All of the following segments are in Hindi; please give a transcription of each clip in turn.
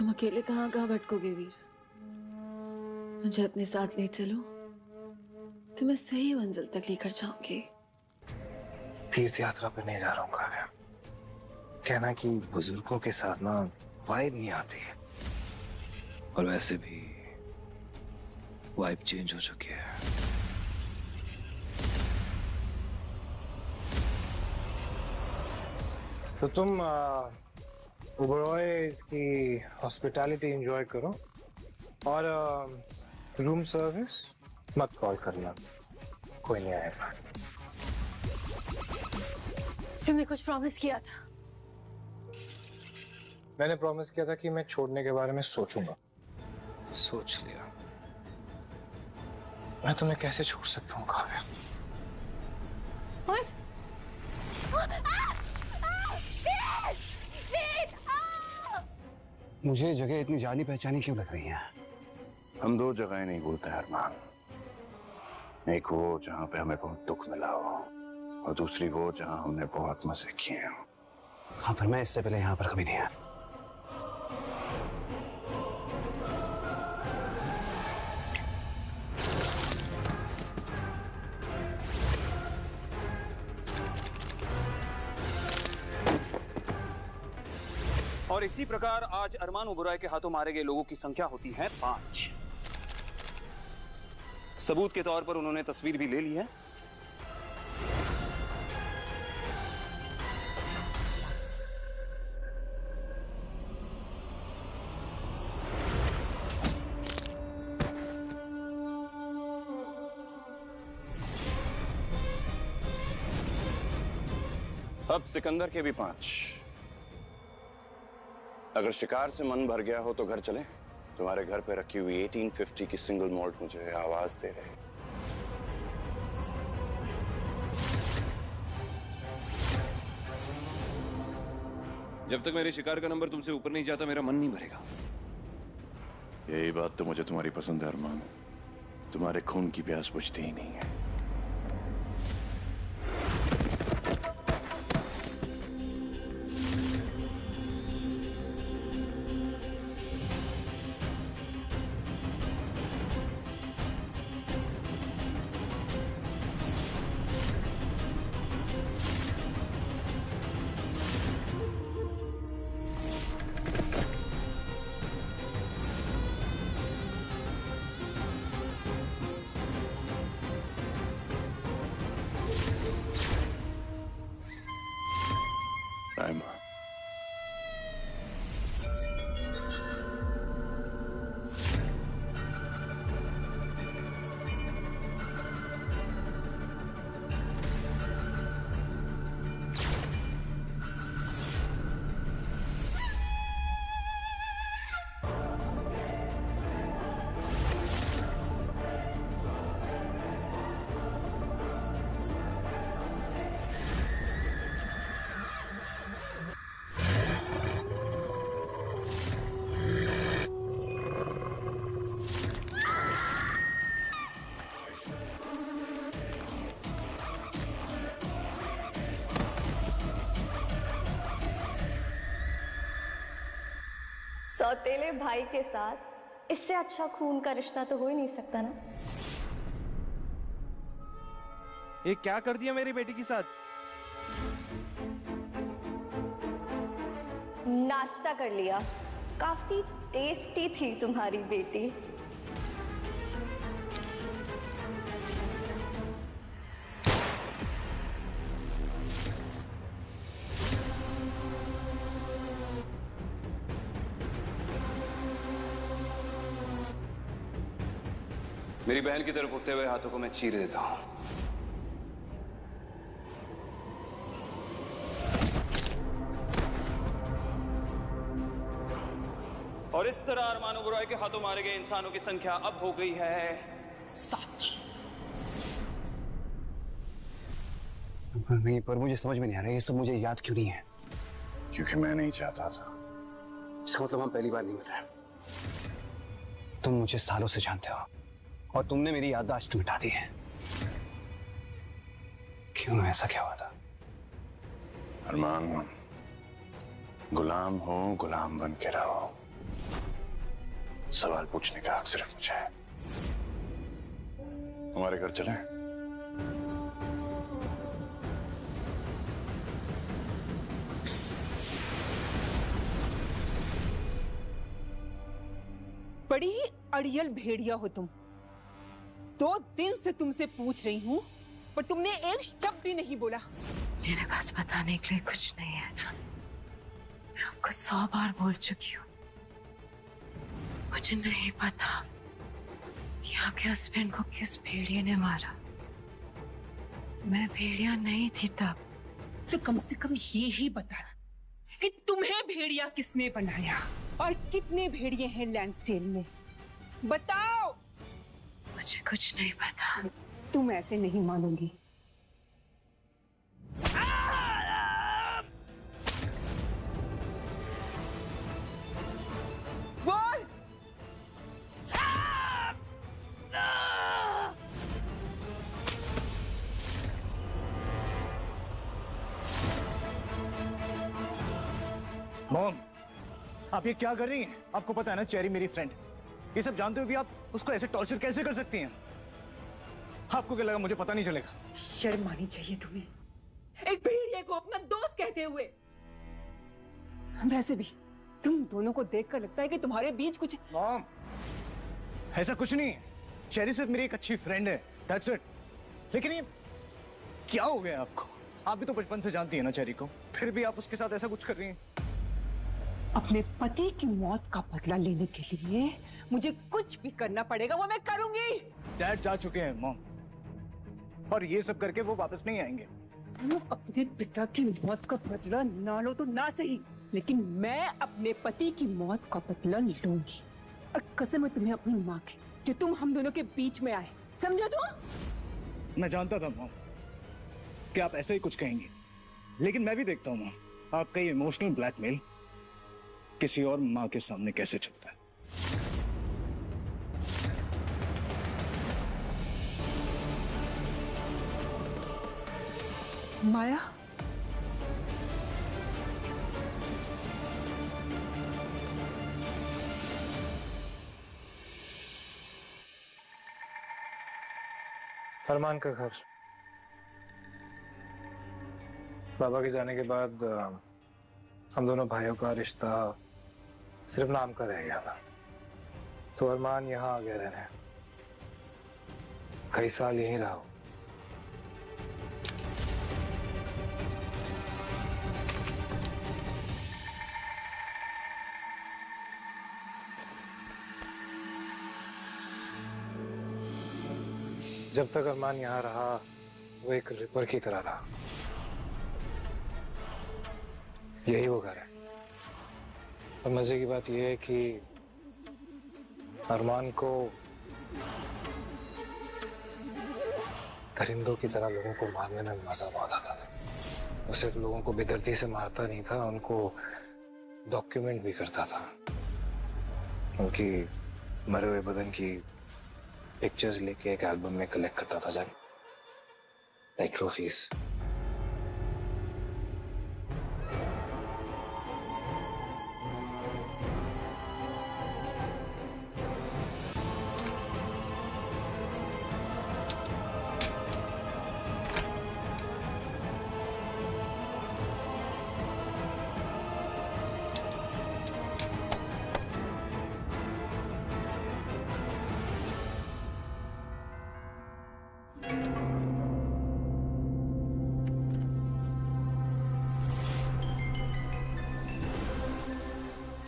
तुम अकेले कहाँ कहाँ भटकोगे वीर? मुझे अपने साथ ले चलो, तुम्हें सही मंजिल तक लेकर जाऊंगी। तीर्थ यात्रा पे नहीं जा रहा हूँ काव्या। कहना कि बुजुर्गों के साथ ना वाइब नहीं आती है, और वैसे भी वाइब चेंज हो चुकी है। तो तुम ओबरॉय की हॉस्पिटैलिटी एंजॉय करो, और रूम सर्विस मत कॉल करना, कोई नहीं आएगा। तुमने कुछ प्रॉमिस किया था। मैंने प्रॉमिस किया था कि मैं छोड़ने के बारे में सोचूंगा। सोच लिया। मैं तुम्हें कैसे छोड़ सकता हूँ काव्या? What? मुझे ये जगह इतनी जानी पहचानी क्यों लग रही है? हम दो जगहें नहीं भूलते अरमान। एक वो जहां पे हमें बहुत दुख मिला हो, और दूसरी वो जहां हमने बहुत मजे किए हो। हाँ, पर मैं इससे पहले यहाँ पर कभी नहीं आया। और इसी प्रकार आज अरमान ओबरॉय के हाथों मारे गए लोगों की संख्या होती है 5। सबूत के तौर पर उन्होंने तस्वीर भी ले ली है। अब सिकंदर के भी 5। अगर शिकार से मन भर गया हो तो घर चले। तुम्हारे घर पे रखी हुई 1850 की सिंगल मॉल्ट मुझे आवाज दे रही। जब तक मेरे शिकार का नंबर तुमसे ऊपर नहीं जाता मेरा मन नहीं भरेगा। यही बात तो मुझे तुम्हारी पसंद है अरमान। तुम्हारे खून की प्यास बुझती ही नहीं है। राइमा, सौतेले भाई के साथ इससे अच्छा खून का रिश्ता तो हो ही नहीं सकता ना। ये क्या कर दिया मेरी बेटी के साथ? नाश्ता कर लिया। काफी टेस्टी थी तुम्हारी बेटी। मेरी बहन की तरफ उठते हुए हाथों को मैं चीर देता हूं। और इस तरह अरमान ओबरॉय के हाथों मारे गए इंसानों की संख्या अब हो गई है 7। नहीं, पर मुझे समझ में नहीं आ रहा ये सब मुझे याद क्यों नहीं है। क्योंकि मैं नहीं चाहता था। इसका मतलब हम पहली बार नहीं मिल रहे। तुम मुझे सालों से जानते हो और तुमने मेरी याददाश्त मिटा दी है। क्यों, ऐसा क्या हुआ था? अरमान, गुलाम हो गुलाम बन के रहो। सवाल पूछने का हक सिर्फ मुझे है। हमारे घर चलें? बड़ी ही अड़ियल भेड़िया हो तुम। 2 दिन से तुमसे पूछ रही हूँ पर तुमने एक शब्द भी नहीं बोला। मेरे पास बताने के लिए कुछ नहीं है। मैं आपको 100 बार बोल चुकी हूँ। मुझे नहीं पता कि आपके हस्बैंड को किस भेड़िए ने मारा। मैं भेड़िया नहीं थी तब। तो कम से कम ये ही बता कि तुम्हें भेड़िया किसने बनाया और कितने भेड़िए हैं लैंडस्डेल में। बताओ। मुझे कुछ नहीं पता। तुम ऐसे नहीं मानोगी। बोल। मॉम, आप ये क्या कर रही हैं? आपको पता है ना चेरी मेरी फ्रेंड। ये सब जानते हुए भी आप उसको ऐसे टॉर्चर कैसे कर सकती हैं? आपको क्या लगा मुझे पता नहीं चलेगा? शर्म आनी चाहिए तुम्हें, एक भेड़िए को अपना दोस्त कहते हुए। वैसे भी तुम दोनों को देखकर लगता है कि तुम्हारे बीच कुछ। मॉम, ऐसा कुछ नहीं है। चेरी सिर्फ मेरी एक अच्छी फ्रेंड है, दैट्स इट। लेकिन ये क्या हो गया आपको? आप भी तो बचपन से जानती है ना चेरी को, फिर भी आप उसके साथ ऐसा कुछ कर रही हैं। अपने पति की मौत का बदला लेने के लिए मुझे कुछ भी करना पड़ेगा, वो मैं करूंगी। डैड जा चुके हैं मॉम, और ये सब करके वो वापस नहीं आएंगे। तुम अपने पिता की मौत का बदला ना लो तो ना सही, लेकिन मैं अपने पति की मौत का बदला लूंगी। और कसम है तुम्हें अपनी माँ की, जो तुम हम दोनों के बीच में आए। समझो तुम? मैं जानता था मॉम कि आप ऐसे ही कुछ कहेंगी, लेकिन मैं भी देखता हूँ मॉम, आपका ये इमोशनल ब्लैकमेल किसी और माँ के सामने कैसे चलता है। माया, अरमान का घर। बाबा के जाने के बाद हम दोनों भाइयों का रिश्ता सिर्फ नाम का रह गया था। तो अरमान यहाँ आ गया रहने, कई साल यहीं रहा हूं। जब तक अरमान यहाँ रहा वो एक रिपर की तरह रहा। यही वो घर है। और मजे की बात यह है कि अरमान को परिंदों की तरह लोगों को मारने में मजा बहुत आता था। वो सिर्फ लोगों को बेदर्दी से मारता नहीं था, उनको डॉक्यूमेंट भी करता था। उनकी मरे हुए बदन की पिक्चर्स लेके एक एल्बम में कलेक्ट करता था, जाके लाइक ट्रॉफीज।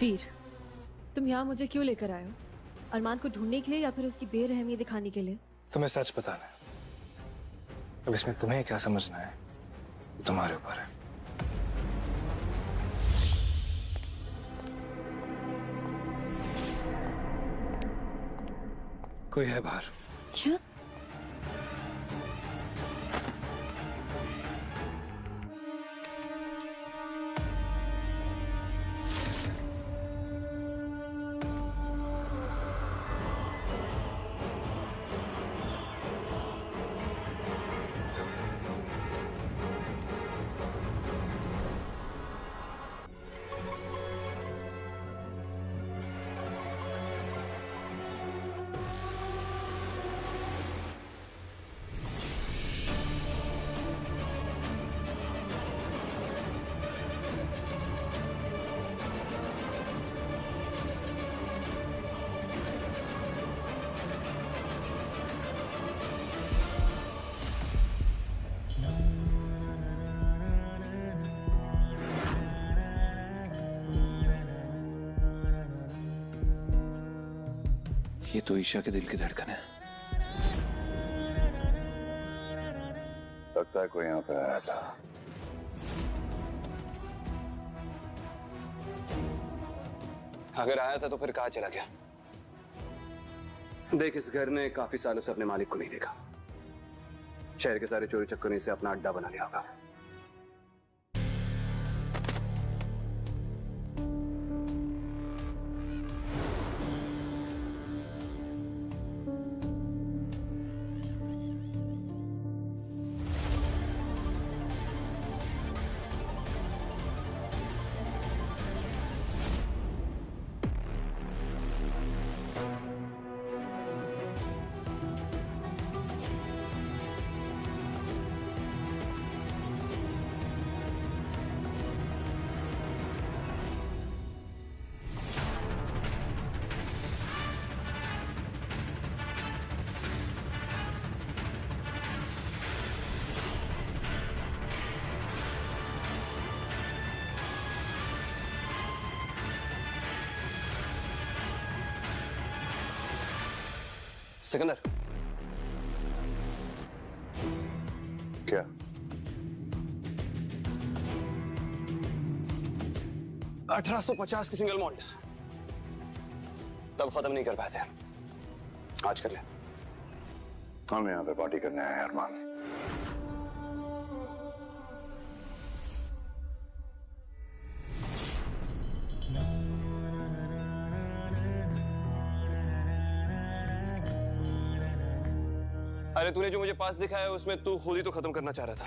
वीर, तुम यहाँ मुझे क्यों लेकर आए हो? अरमान को ढूंढने के लिए या फिर उसकी बेरहमी दिखाने के लिए? तुम्हें सच बताना है। अब इसमें तुम्हें क्या समझना है तुम्हारे ऊपर है। कोई है बाहर। क्या? ये तो ईशा के दिल की धड़कन है। लगता है कोई यहाँ पे आया था। अगर आया था तो फिर कहाँ चला गया? देख, इस घर ने काफी सालों से अपने मालिक को नहीं देखा। शहर के सारे चोरी चक्कर ने इसे अपना अड्डा बना लिया होगा। सिकंदर, क्या? $1850 की सिंगल मॉल्ट तब खत्म नहीं कर पाए थे, आज कर ले। हम यहाँ पे पार्टी करने आए हैं अरमान। अरे तूने जो मुझे पास दिखाया उसमें तू खुद ही तो खत्म करना चाह रहा था।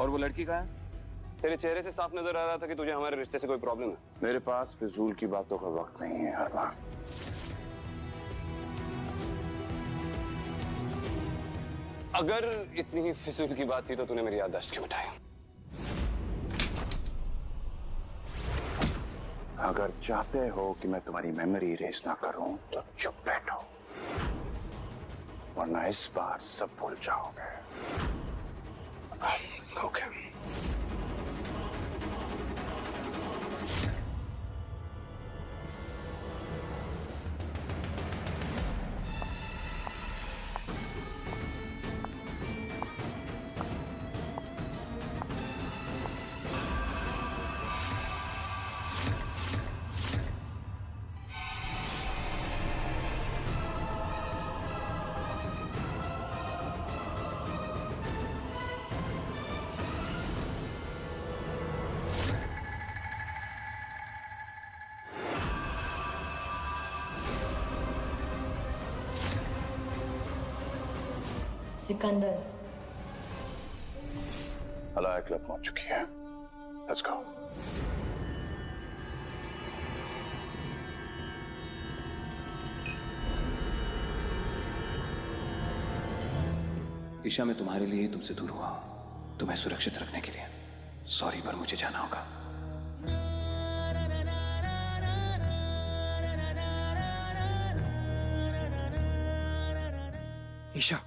और वो लड़की कहाँ है? तेरे चेहरे से साफ नजर आ रहा था कि तुझे हमारे रिश्ते से कोई प्रॉब्लम है। मेरे पास फिजूल की बातों का वक्त नहीं है अरमान। अगर इतनी ही फिजूल की बात थी तो तूने मेरी याददाश्त क्यों मिटाई? अगर चाहते हो कि मैं तुम्हारी मेमोरी इरेज ना करूं तो चुप बैठो, वरना इस बार सब भूल जाओगे। ओके। सिकंदर, अलाया क्लब पहुंच चुकी है। Let's go. ईशा, मैं तुम्हारे लिए ही तुमसे दूर हुआ हूं, तुम्हें सुरक्षित रखने के लिए। सॉरी, पर मुझे जाना होगा। ईशा,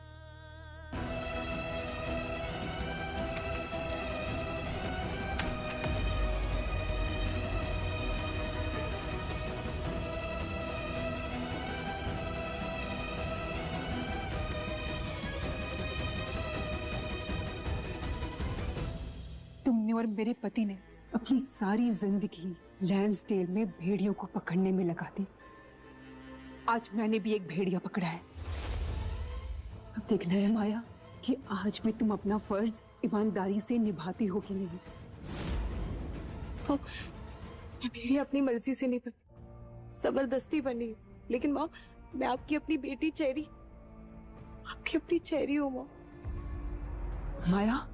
तुमने और मेरे पति ने अपनी सारी जिंदगी लैंड्सडेल में भेड़ियों को पकड़ने में लगा दी। आज मैंने भी एक भेड़िया पकड़ा है। अब देखना है माया कि आज भी तुम अपना फर्ज ईमानदारी से निभाती हो कि नहीं। मैं भेड़िया अपनी मर्जी से नहीं बनी, जबरदस्ती बनी। लेकिन माँ, मैं आपकी अपनी बेटी चेरी, आपकी अपनी चेरी हूँ माँ। माया,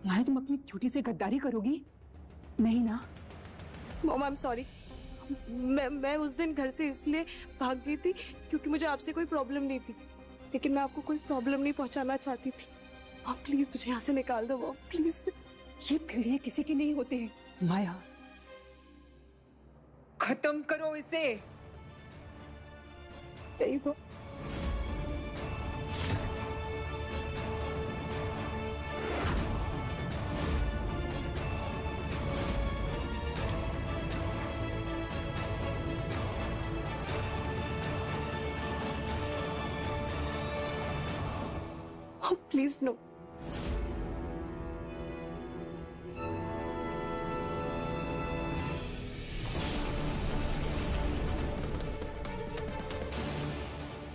माया तुम अपनी ड्यूटी से गद्दारी करोगी? नहीं ना? Mom, I am sorry. मैं उस दिन घर से इसलिए भाग गई थी क्योंकि मुझे आपसे कोई प्रॉब्लम नहीं थी, लेकिन मैं आपको कोई प्रॉब्लम नहीं पहुंचाना चाहती थी। मॉम प्लीज मुझे यहाँ से निकाल दो मॉम, प्लीज। ये भेड़िए किसी के नहीं होते हैं माया, खत्म करो इसे। सही बात। Please no.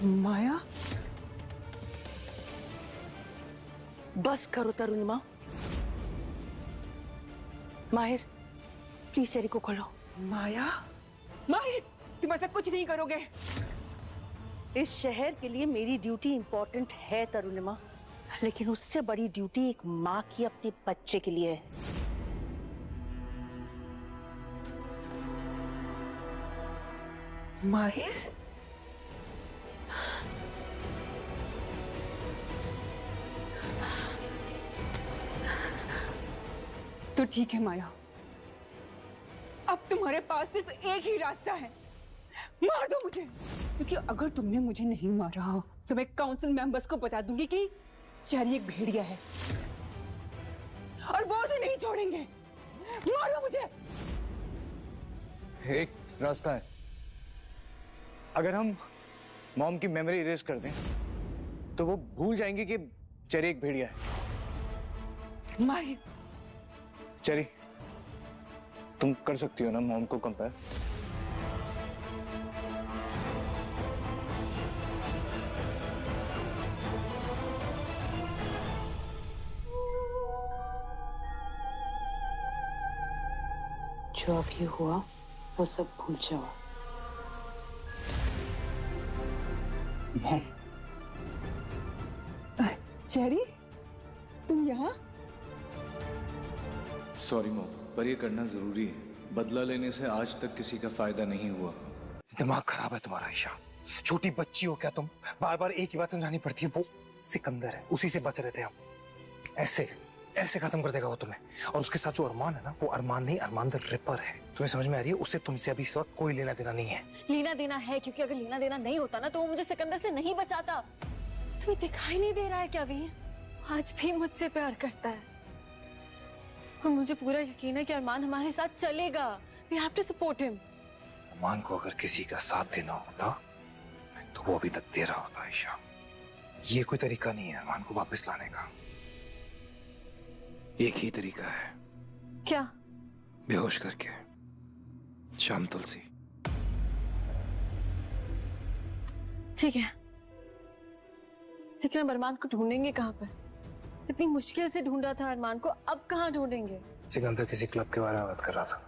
माया, बस करो तरुणिमा। माहिर, प्लीज चेरी को खोलो। माया, माहिर, तुम ऐसा कुछ नहीं करोगे। इस शहर के लिए मेरी ड्यूटी इंपॉर्टेंट है तरुणिमा, लेकिन उससे बड़ी ड्यूटी एक माँ की अपने बच्चे के लिए है। माहिर, तो ठीक है माया, अब तुम्हारे पास सिर्फ एक ही रास्ता है, मार दो मुझे। क्योंकि अगर तुमने मुझे नहीं मारा तो मैं काउंसिल मेंबर्स को बता दूंगी कि चेरी एक भेड़िया है और वो उसे नहीं छोड़ेंगे। मारो मुझे। एक रास्ता है, अगर हम मॉम की मेमोरी इरेज कर दें तो वो भूल जाएंगे कि चेरी एक भेड़िया है। माही, चेरी, तुम कर सकती हो ना मॉम को कंपेयर? जो अभी हुआ वो सब भूल जाओ। मॉम, चेरी, तुम यहाँ? सॉरी मॉम, पर ये करना जरूरी है। बदला लेने से आज तक किसी का फायदा नहीं हुआ। दिमाग खराब है तुम्हारा ईशा। छोटी बच्ची हो क्या तुम? बार बार एक ही बात समझानी पड़ती है। वो सिकंदर है, उसी से बच रहे थे हम। ऐसे ऐसे खत्म कर देगा वो तुम्हें। और उसके साथ जो अरमान है ना, वो अरमान नहीं, अरमान द रिपर है। तुम्हें समझ में आ रही है? उससे तुमसे अभी इस वक्त कोई लेना देना नहीं है। लेना देना है, क्योंकि अगर लेना देना नहीं होता ना तो वो मुझे सिकंदर से नहीं बचाता। तुम्हें दिखाई नहीं दे रहा है क्या वीर? आज भी मुझसे प्यार करता है और मुझे पूरा यकीन है कि अरमान हमारे साथ चलेगा। We have to support him. अरमान को अगर किसी का साथ देना होता तो वो अभी तक दे रहा होता ईशा। ये कोई तरीका नहीं है अरमान को वापस लाने का। एक ही तरीका है। क्या? बेहोश करके। शाम तुलसी। ठीक है, लेकिन अब अरमान को ढूंढेंगे कहाँ पर? इतनी मुश्किल से ढूंढा था अरमान को, अब कहाँ ढूंढेंगे? सिकंदर किसी क्लब के बारे में बात कर रहा था।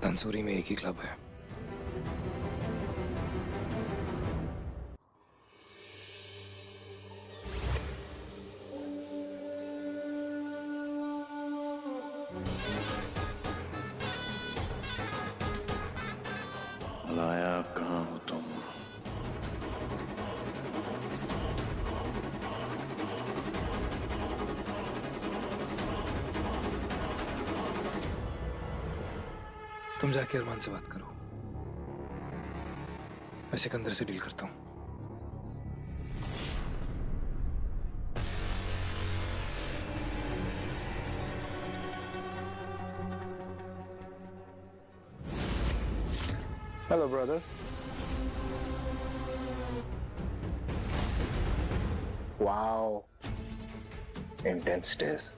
तंसूरी में एक ही क्लब है। मलाया, कहाँ हो तुम? तुम जाके अरमान से बात करो, मैं सिकंदर से डील करता हूँ। Hello brothers. Wow, intense days.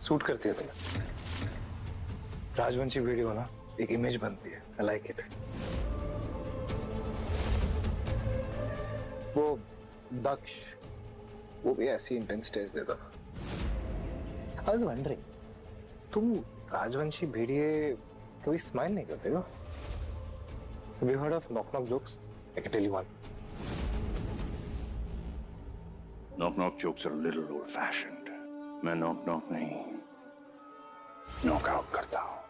Suit करती है तुम्हें। राजवंशी वीडियो ना एक इमेज बनती है। I like it. वो दक्ष, वो भी ऐसी इंटेंस डेज देता था। आई वाज वंडरिंग, तुम राजवंशी भेड़िए कभी स्माइल नहीं करते हो? Have you heard of knock-knock jokes? I can tell you one. Knock-knock jokes are a little old-fashioned. मैं knock-knock नहीं, knock-out करता हूँ।